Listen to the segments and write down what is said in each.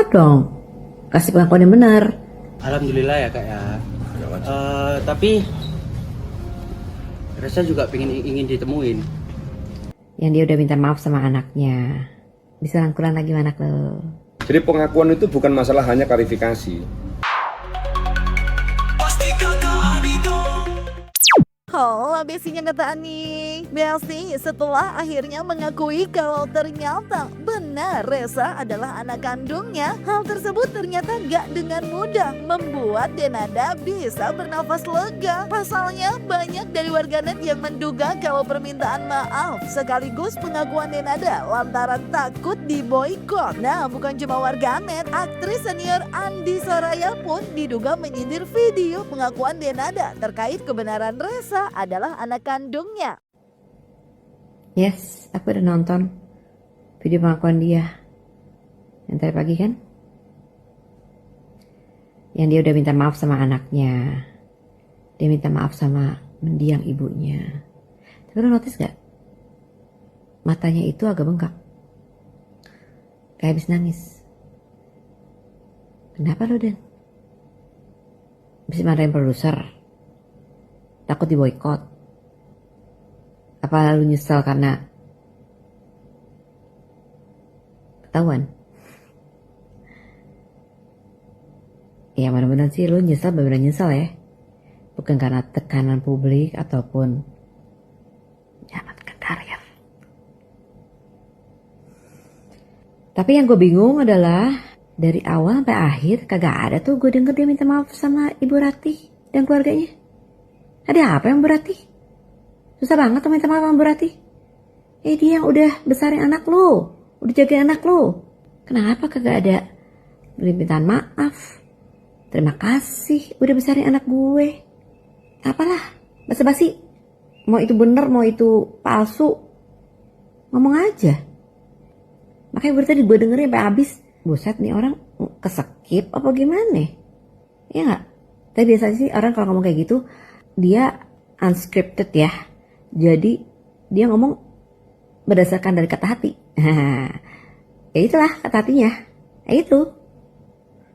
jawab dong, kasih pengakuan yang benar. Alhamdulillah ya kak ya. Tapi Resa juga ingin ditemuin. Yang dia udah minta maaf sama anaknya. Bisa rangkulan lagi sama anak lo. Jadi pengakuan itu bukan masalah hanya klarifikasi. Oh, Besinya kata Ani. Besi setelah akhirnya mengakui kalau ternyata benar Resa adalah anak kandungnya. Hal tersebut ternyata gak dengan mudah membuat Denada bisa bernafas lega. Pasalnya banyak dari warganet yang menduga kalau permintaan maaf sekaligus pengakuan Denada lantaran takut diboikot. Nah, bukan cuma warganet, aktris senior Andi Soraya pun diduga menyindir video pengakuan Denada terkait kebenaran Resa adalah anak kandungnya. Yes, aku udah nonton video pengakuan dia yang tadi pagi kan. Yang dia udah minta maaf sama anaknya. Dia minta maaf sama mendiang ibunya. Tapi lo notice gak? Matanya itu agak bengkak. Kayak habis nangis. Kenapa lo, Den? Bisa marahin produser? Takut diboikot? Apa lu nyesel karena ketahuan? Ya mudah-mudahan sih lu nyesel, benar-benar nyesel ya. Bukan karena tekanan publik ataupun menyelamatkan karir. Tapi yang gue bingung adalah dari awal sampai akhir kagak ada tuh gue denger dia minta maaf sama Ibu Ratih dan keluarganya. Ada apa yang berarti? Susah banget tuh minta maaf sama Bu Ratih. Dia yang udah besarin anak lo, udah jagain anak lo. Kenapa kagak ada permintaan maaf? Terima kasih udah besarin anak gue. Apalah, basa-basi. Mau itu bener, mau itu palsu, ngomong aja. Makanya berarti gue dengerin sampai habis. Buset nih orang kesekip apa gimana? Iya gak? Tapi biasanya sih orang kalau ngomong kayak gitu dia unscripted ya. Jadi dia ngomong berdasarkan dari kata hati. Ya itulah kata hatinya. Ya itu.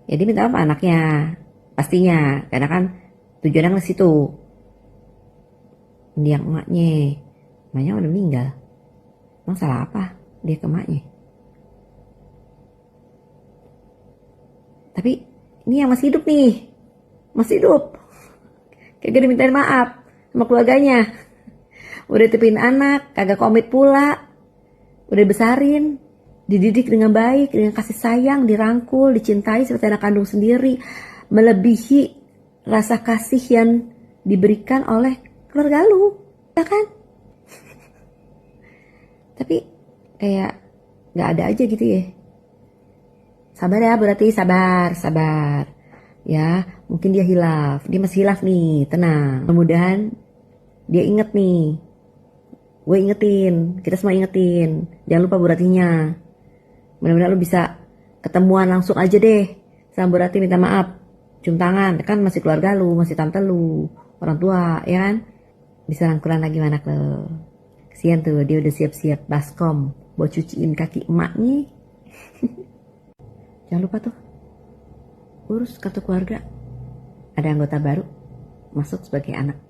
Jadi minta apa anaknya? Pastinya. Karena kan tujuannya ke situ. Dia emaknya. Emaknya udah meninggal. Emang salah apa dia ke emaknya? Tapi ini yang masih hidup nih. Masih hidup. Kagak dimintain maaf sama keluarganya. Udah tepin anak, kagak komit pula. Udah besarin, dididik dengan baik, dengan kasih sayang, dirangkul, dicintai seperti anak kandung sendiri. Melebihi rasa kasih yang diberikan oleh keluarga lu. Ya kan? Tapi kayak gak ada aja gitu ya. Sabar ya berarti, sabar. Ya, mungkin dia hilaf. Dia masih hilaf nih, tenang. Mudah-mudahan dia inget nih. Gue ingetin, kita semua ingetin. Jangan lupa Bu Ratihnya. Mudah-mudahan lu bisa ketemuan langsung aja deh sama Bu Ratih minta maaf. Cium tangan, kan masih keluarga lu, masih tante lu, orang tua, ya kan? Bisa rangkulan lagi sama anak lo. Kesian tuh, dia udah siap-siap baskom buat cuciin kaki emaknya. Jangan lupa tuh, urus kartu keluarga. Ada anggota baru masuk sebagai anak.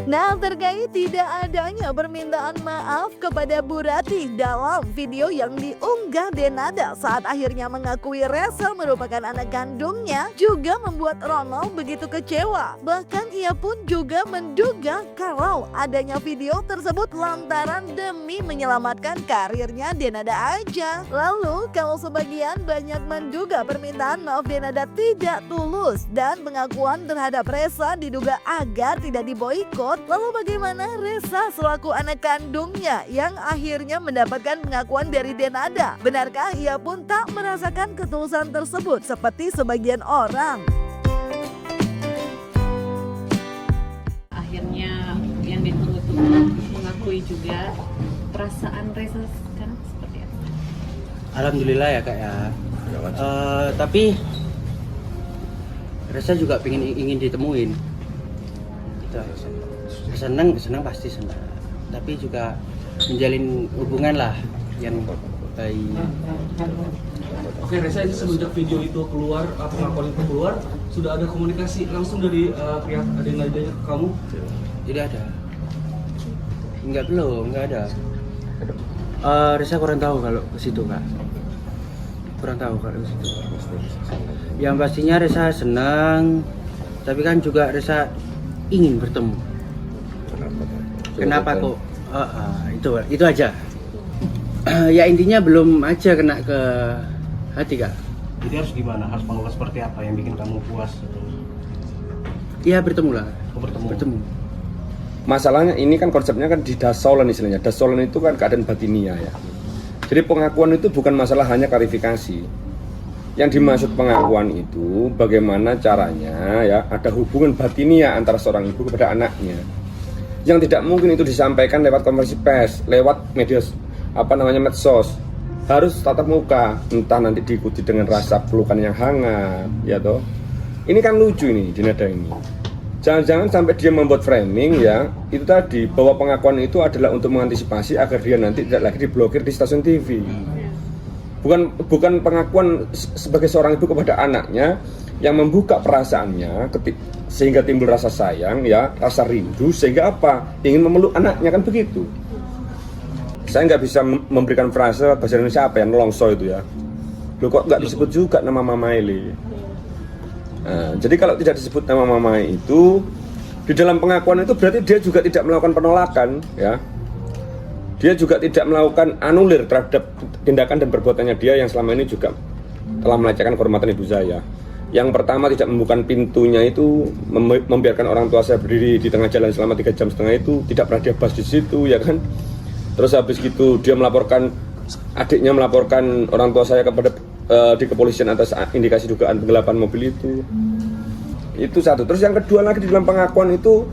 Nah, terkait tidak adanya permintaan maaf kepada Bu Ratih dalam video yang diunggah Denada saat akhirnya mengakui Resa merupakan anak kandungnya juga membuat Ronald begitu kecewa. Bahkan ia pun juga menduga kalau adanya video tersebut lantaran demi menyelamatkan karirnya Denada aja. Lalu, kalau sebagian banyak menduga permintaan maaf Denada tidak tulus dan pengakuan terhadap Resa diduga agar tidak diboikot. Lalu bagaimana Resa selaku anak kandungnya yang akhirnya mendapatkan pengakuan dari Denada? Benarkah ia pun tak merasakan ketulusan tersebut seperti sebagian orang? Akhirnya yang ditunggu-tunggu mengakui juga. Perasaan Resa sekarang seperti apa? Alhamdulillah ya kak ya. Tapi Resa juga ingin ditemuin. Gitu. Senang pasti senang, tapi juga menjalin hubungan lah yang baik. Oke Reza, ini semenjak video itu keluar, pengakuan itu keluar, sudah ada komunikasi langsung dari pihak Denada ke kamu? Tidak ada. Enggak ada. Reza kurang tahu kalau ke situ Kak. Kurang tahu kalau ke situ. Yang pastinya Reza senang, tapi kan juga Reza ingin bertemu. Kenapa kok? Itu aja. Ya intinya belum aja kena ke hati Kak. Jadi harus gimana? Harus mengelola seperti apa yang bikin kamu puas? Iya bertemu lah. Bertemu. Masalahnya ini kan konsepnya kan di dasolen istilahnya. Dasolen itu kan keadaan batinia ya. Jadi pengakuan itu bukan masalah hanya klarifikasi. Yang dimaksud pengakuan itu bagaimana caranya ya ada hubungan batinia antara seorang ibu kepada anaknya. Yang tidak mungkin itu disampaikan lewat konferensi pers, lewat media medsos. Harus tatap muka, entah nanti diikuti dengan rasa pelukan yang hangat, ya toh. Ini kan lucu ini di nada ini. Jangan-jangan sampai dia membuat framing ya, itu tadi bahwa pengakuan itu adalah untuk mengantisipasi agar dia nanti tidak lagi diblokir di stasiun TV. Bukan pengakuan sebagai seorang ibu kepada anaknya yang membuka perasaannya sehingga timbul rasa sayang ya, rasa rindu sehingga apa? Ingin memeluk anaknya kan begitu. Saya nggak bisa memberikan frase bahasa Indonesia apa yang nelongso itu ya. Loh kok nggak disebut juga nama Mama Eli? Nah, jadi kalau tidak disebut nama Mama itu di dalam pengakuan itu berarti dia juga tidak melakukan penolakan ya. Dia juga tidak melakukan anulir terhadap tindakan dan perbuatannya dia yang selama ini juga telah melecehkan kehormatan ibu saya. Yang pertama tidak membuka pintunya itu, membiarkan orang tua saya berdiri di tengah jalan selama 3,5 jam itu, tidak pernah dia bahas di situ ya kan. Terus habis gitu dia adiknya melaporkan orang tua saya kepada di kepolisian atas indikasi dugaan penggelapan mobil itu. Itu satu. Terus yang kedua lagi di dalam pengakuan itu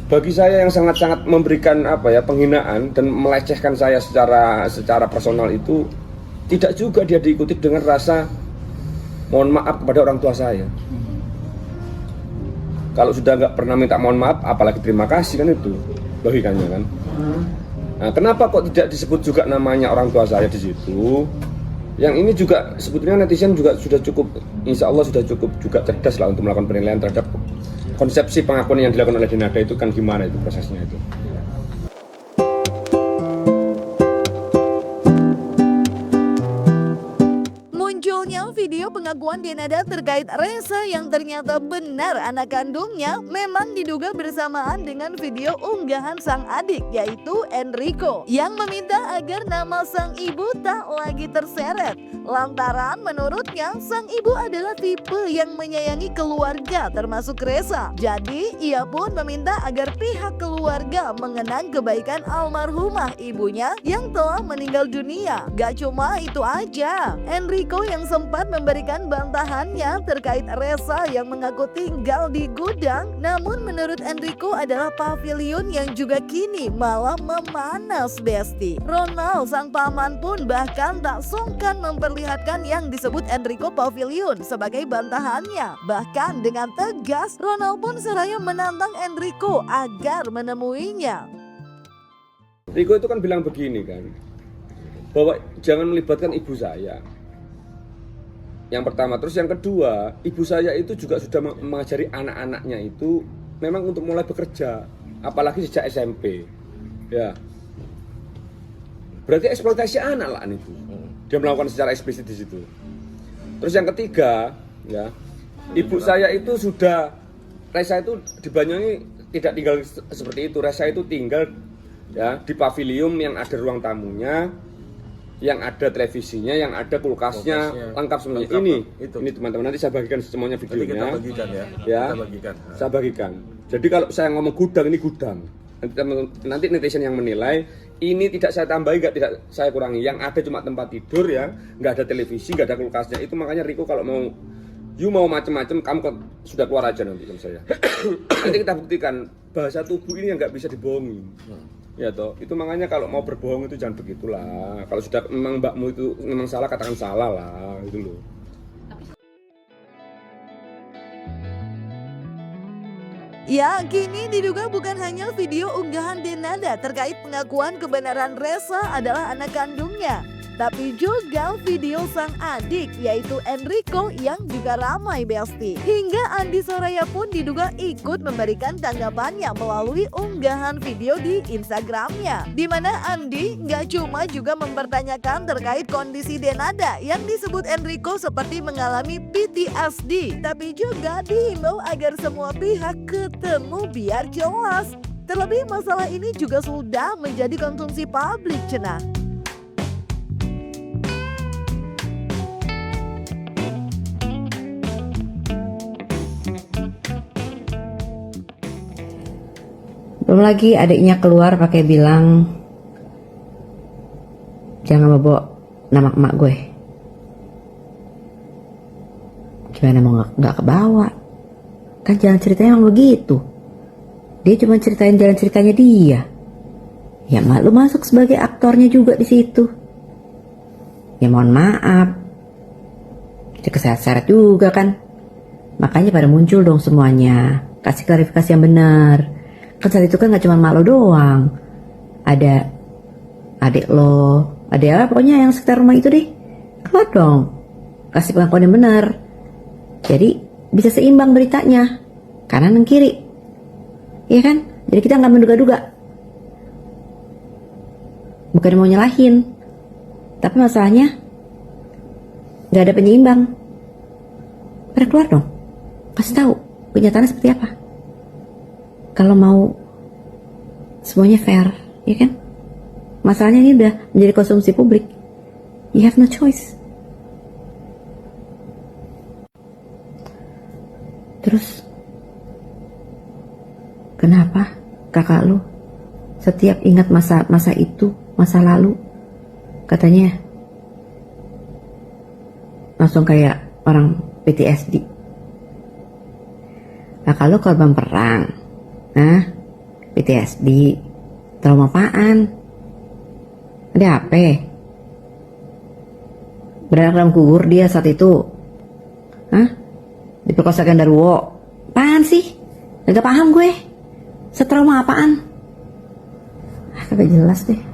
bagi saya yang sangat-sangat memberikan penghinaan dan melecehkan saya secara personal itu tidak juga dia diikuti dengan rasa mohon maaf kepada orang tua saya. Kalau sudah nggak pernah minta mohon maaf, apalagi terima kasih kan itu logikanya kan. Nah, kenapa kok tidak disebut juga namanya orang tua saya di situ? Yang ini juga sebetulnya netizen juga sudah cukup, insya Allah sudah cukup juga cerdas lah untuk melakukan penilaian terhadap konsepsi pengakuan yang dilakukan oleh Denada itu kan gimana itu prosesnya itu. Munculnya video pengakuan Denada terkait Reza yang ternyata benar anak kandungnya memang diduga bersamaan dengan video unggahan sang adik yaitu Enrico yang meminta agar nama sang ibu tak lagi terseret. Lantaran menurutnya sang ibu adalah tipe yang menyayangi keluarga termasuk Reza. Jadi ia pun meminta agar pihak keluarga mengenang kebaikan almarhumah ibunya yang telah meninggal dunia. Gak cuma itu aja, Enrico yang sempat memberikan bantahannya terkait Reza yang mengaku tinggal di gudang. Namun menurut Enrico adalah pavilion yang juga kini malah memanas besti. Ronald sang paman pun bahkan tak sungkan memperlihatkan yang disebut Enrico Pavilion sebagai bantahannya. Bahkan dengan tegas Ronald pun seraya menantang Enrico agar menemuinya. Rico itu kan bilang begini kan, bahwa jangan melibatkan ibu saya. Yang pertama, terus yang kedua, ibu saya itu juga sudah mengajari anak-anaknya itu memang untuk mulai bekerja, apalagi sejak SMP. Ya, berarti eksploitasi anak lah itu. Dia melakukan secara eksplisit di situ. Terus yang ketiga, ya, ibu saya itu sudah, Reza itu di Banyuwangi tidak tinggal seperti itu. Reza itu tinggal ya di pavilion yang ada ruang tamunya, yang ada televisinya, yang ada kulkasnya, lengkap semuanya. Ini teman-teman nanti saya bagikan semuanya videonya. Kita bagikan ya. Kita bagikan. Saya bagikan. Jadi kalau saya ngomong gudang, ini gudang. Nanti netizen yang menilai. Ini tidak saya tambahi, tidak saya kurangi. Yang ada cuma tempat tidur ya, nggak ada televisi, nggak ada kulkasnya. Itu makanya Rico kalau mau macam-macam, kamu sudah keluar aja nanti sama saya. Nanti kita buktikan bahasa tubuh ini yang nggak bisa dibohongi. Ya toh, itu makanya kalau mau berbohong itu jangan begitulah. Kalau sudah memang mbakmu itu memang salah, katakan salah lah, itu loh. Ya, kini diduga bukan hanya video unggahan Denada terkait pengakuan kebenaran Ressa adalah anak kandungnya, tapi juga video sang adik yaitu Enrico yang juga ramai Besti. Hingga Andi Soraya pun diduga ikut memberikan tanggapannya melalui unggahan video di Instagramnya. Di mana Andi nggak cuma juga mempertanyakan terkait kondisi Denada yang disebut Enrico seperti mengalami PTSD, tapi juga diimbau agar semua pihak ketemu biar jelas. Terlebih masalah ini juga sudah menjadi konsumsi publik cenah. Belum lagi adiknya keluar pakai bilang jangan bawa nama emak gue. Gimana mau nggak kebawa? Kan jalan ceritanya emang begitu. Dia cuma ceritain jalan ceritanya dia. Ya mak lu masuk sebagai aktornya juga di situ. Ya mohon maaf. Itu keseret-seret juga kan. Makanya pada muncul dong semuanya. Kasih klarifikasi yang benar. Kan saat itu kan gak cuma mak lo doang, ada adik lo, ada ya pokoknya yang sekitar rumah itu deh. Keluar dong, kasih pengakuan yang benar. Jadi bisa seimbang beritanya, kanan dan kiri. Iya kan? Jadi kita gak menduga-duga. Bukan mau nyalahin, tapi masalahnya gak ada penyeimbang. Pada keluar dong, kasih tahu kenyataannya seperti apa. Kalau mau semuanya fair, ya kan? Masalahnya ini udah menjadi konsumsi publik. You have no choice. Terus, kenapa kakak lu setiap ingat masa itu, masa lalu, katanya langsung kayak orang PTSD? Kakak lu korban perang. Nah, PTSD, trauma apaan? Ada apa? Beranak dalam kubur dia saat itu? Hah? Diperkosa genderuwo? Apaan sih? Gak paham gue. Setrauma apaan? Kagak jelas deh.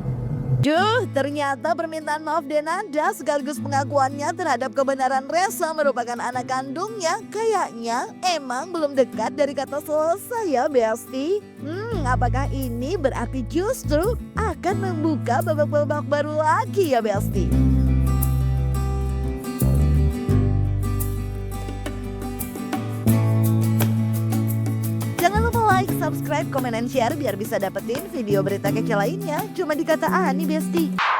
Ternyata permintaan maaf Denada sekaligus pengakuannya terhadap kebenaran Ressa merupakan anak kandungnya kayaknya emang belum dekat dari kata selesai ya Besti. Apakah ini berarti justru akan membuka babak-babak baru lagi ya Besti? Jangan lupa like, subscribe, komen, dan share biar bisa dapetin video berita kece lainnya cuma di Kata Ani Besti.